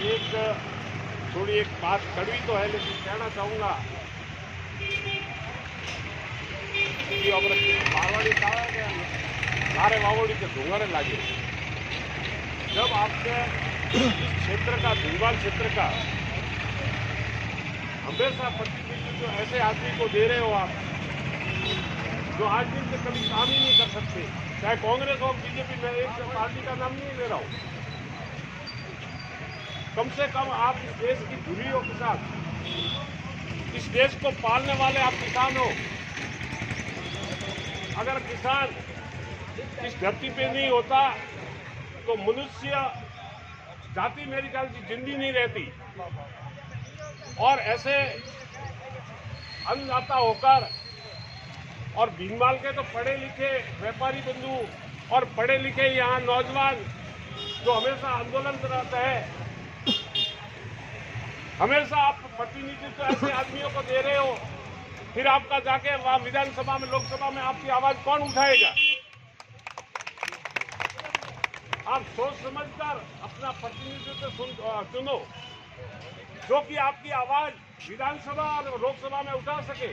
एक थोड़ी एक बात कड़वी तो है, लेकिन कहना चाहूँगा कि अब मारवाड़ी कहा है लारे वावड़ी के ढूंढने लगे। जब आपके इस क्षेत्र का भीमवाल क्षेत्र का हमेशा प्रतिनिधित्व तो ऐसे आदमी को दे रहे हो आप जो आज दिन से कभी काम ही नहीं कर सकते, चाहे कांग्रेस हो बीजेपी, मैं एक पार्टी का नाम नहीं ले रहा हूँ। कम से कम आप इस देश की धुरियों के साथ इस देश को पालने वाले आप किसान हो। अगर किसान इस धरती पे नहीं होता तो मनुष्य जाति मेरी ख्याल से जिंदी नहीं रहती। और ऐसे अन्नदाता होकर और भीमवाल के तो पढ़े लिखे व्यापारी बंधु और पढ़े लिखे यहाँ नौजवान जो हमेशा आंदोलन कराते हैं, हमेशा आप प्रतिनिधित्व ऐसे आदमियों को दे रहे हो, फिर आपका जाके वहां विधानसभा में लोकसभा में आपकी आवाज कौन उठाएगा? आप सोच समझकर अपना प्रतिनिधित्व चुनो जो कि आपकी आवाज विधानसभा और लोकसभा में उठा सके।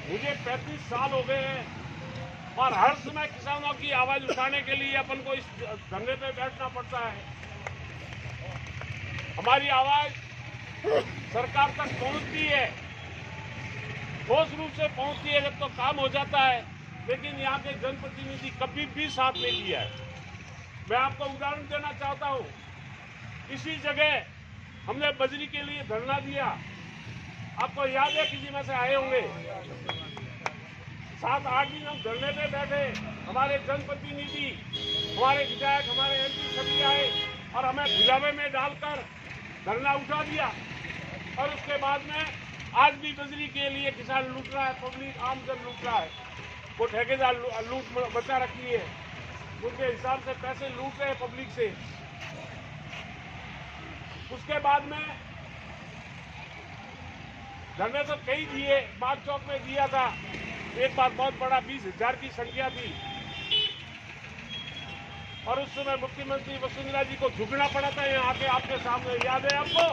मुझे 35 साल हो गए हैं और हर समय किसानों की आवाज उठाने के लिए अपन को इस धरने पे बैठना पड़ता है। हमारी आवाज सरकार तक पहुंचती है, ठोस रूप से पहुंचती है जब तो काम हो जाता है, लेकिन यहाँ के जनप्रतिनिधि कभी भी साथ नहीं दिया है। मैं आपको उदाहरण देना चाहता हूँ, इसी जगह हमने बजरी के लिए धरना दिया, आपको याद है, किसी में से आए होंगे। 7-8 दिन हम धरने पे बैठे, हमारे जनप्रतिनिधि, हमारे विधायक, हमारे एमपी सभी आए और हमें भिलावे में डालकर धरना उठा दिया। और उसके बाद में आज भी बजरी के लिए किसान लूट रहा है, पब्लिक आमजन लूट रहा है। वो ठेकेदार लूट बचा रखी है, उनके हिसाब से पैसे लूट रहे हैं पब्लिक से। उसके बाद में धरने तो कई दिए, बाग चौक में दिया था एक बार, बहुत बड़ा 20,000 की संख्या थी और उस समय मुख्यमंत्री वसुंधरा जी को झुकना पड़ा था यहाँ आके आपके सामने, याद है आपको?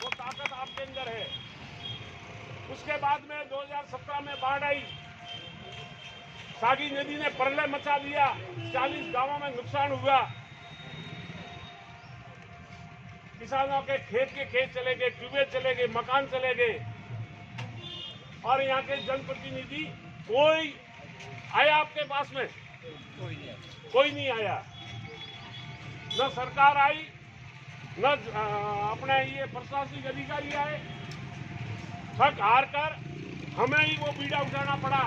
वो ताकत आपके अंदर है। उसके बाद में 2017 में बाढ़ आई, सागी नदी ने प्रलय मचा दिया, 40 गांवों में नुकसान हुआ, किसानों के खेत चले गए, ट्यूबवेल चले गए, मकान चले गए। और यहाँ के जनप्रतिनिधि कोई आया आपके पास में? कोई नहीं आया। न सरकार आई, न अपने ये प्रशासनिक अधिकारी आए। थक हार कर हमें ही वो बीड़ा उठाना पड़ा।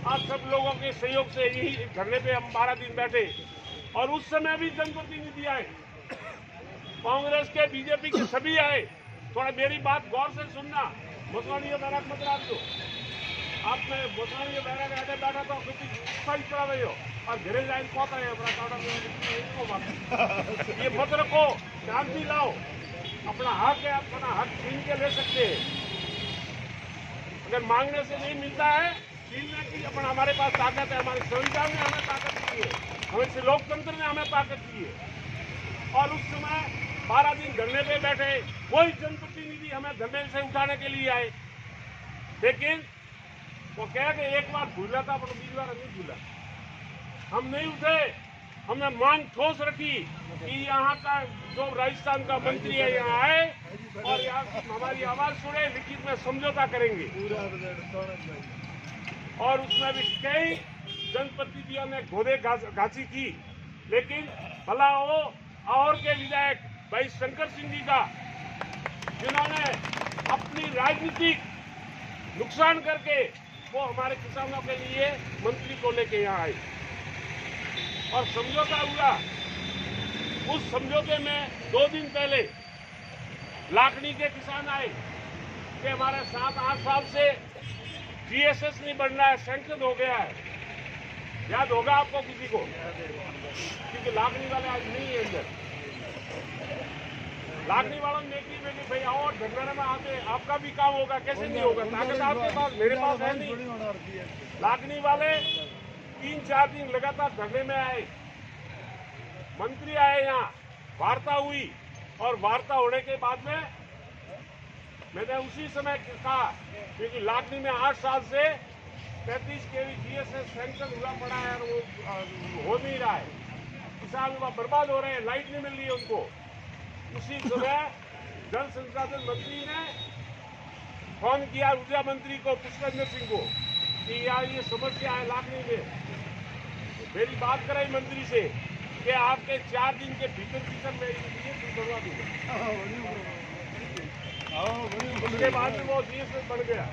आप सब लोगों के सहयोग से यही धरने पे हम 12 दिन बैठे और उस समय भी जनप्रतिनिधि आए, कांग्रेस के, बीजेपी के सभी आए। थोड़ा मेरी बात गौर से सुनना, बोसवानी बैराक मत रख दो। आप में बोसवानी बैराक आते बैठा तो सही करा रही हो और घरे जाए पहुंचा है ये मत रखो, शांति लाओ। अपना हक है, अपना हक छीन के ले सकते हैं। अगर मांगने से नहीं मिलता है, छीनने की अपना हमारे पास ताकत है, हमारे संविधान ने हमें ताकत दी है, हमें लोकतंत्र ने हमें ताकत दी है। और उस समय 12 दिन धरने पे बैठे, कोई जनप्रतिनिधि हमें धरने से उठाने के लिए आए, लेकिन वो कह के एक बार भूला था पर दूसरी बार नहीं भूला। हम नहीं उठे, हमने मांग ठोस रखी कि यहाँ का जो राजस्थान का मंत्री है यहाँ आए और यहाँ हमारी आवाज सुने, लिखित में समझौता करेंगे। और उसमें भी कई जनप्रतिनिधियों ने घोड़े घासी की, लेकिन भला वो और के विधायक भाई शंकर सिंह जी का, जिन्होंने अपनी राजनीतिक नुकसान करके वो हमारे किसानों के लिए मंत्री को लेके यहाँ आए और समझौता हुआ। उस समझौते में 2 दिन पहले लाखनी के किसान आए कि हमारे 7-8 साल से जीएसएस नहीं बन रहा है, सैंक्शन हो गया है। याद होगा आपको किसी को? क्योंकि लाखनी वाले आज नहीं है अंदर। लाखनी वालों ने देखी भाई आओ धरने में आते, आपका भी काम होगा, कैसे नहीं होगा? ताकत आपके पास, मेरे पास है नहीं। लाखनी वाले 3-4 दिन लगातार धरने में आए मंत्री आए यहाँ, वार्ता हुई और वार्ता होने के बाद में मैंने उसी समय कहा, क्योंकि लाखनी में 8 साल से 35 केवी जीएसएस सैंक्शन हुआ पड़ा है और वो हो नहीं रहा है। किसान वहाँ बर्बाद हो रहे हैं, लाइट नहीं मिल रही है उनको। उसी समय जल संसाधन मंत्री ने फोन किया ऊर्जा मंत्री को, पुष्पेंद्र सिंह को, कि यार ये समस्या है लाखनी में। मेरी बात कराई मंत्री से कि आपके 4 दिन के भीतर मैं जीएसएस बनवा दूंगा। उसके बाद में वो जीएसएस बन गया।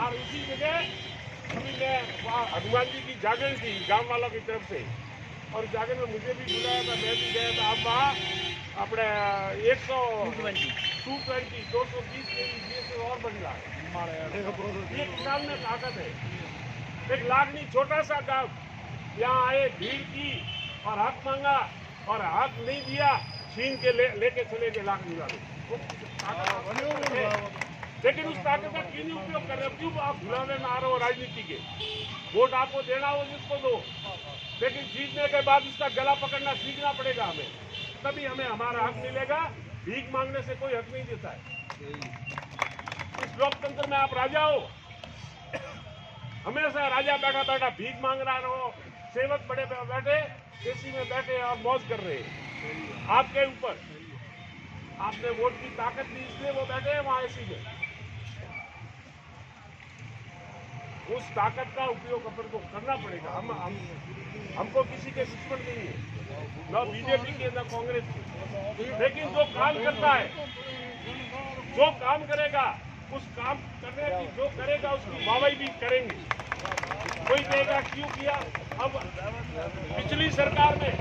और उसी जगह अभी मैं हनुमान जी की जागरण थी गांव वालों की तरफ से, और जागरण में मुझे भी बुलाया था, मैं भी गया था। अब वहाँ अपने 220 जीएसएस और बन रहा है। ये किसान में ताकत है। एक लाखनी छोटा सा गांव, यहाँ आए, भीड़ की और हक मांगा और हक नहीं दिया, छीन के लेके चले गए लाखनी वाले। लेकिन उस ताकत का क्यों नहीं उपयोग कर रहे हो? क्यों आप भुलाने में आ रहे हो राजनीति के? वोट आपको देना हो जिसको दो, लेकिन जीतने के बाद उसका गला पकड़ना सीखना पड़ेगा हमें, तभी हमें हमारा हक मिलेगा। भीख मांगने से कोई हक नहीं देता है। इस लोकतंत्र में आप राजा हो, हमेशा राजा बैठा बैठा भीख मांग रहा हो, सेवक बड़े बैठे एसी में बैठे और मौज कर रहे हैं आपके ऊपर। आपने वोट की ताकत दी इसलिए वो बैठे हैं वहां एसी में। उस ताकत का उपयोग अपन को करना पड़ेगा। हमको किसी के दुश्मन नहीं है, न बीजेपी के न कांग्रेस के, लेकिन जो काम करता है, जो काम करेगा, उस काम करने की जो करेगा उसकी वाहवाही भी करेंगे। कोई कहेगा क्यों किया? अब पिछली सरकार में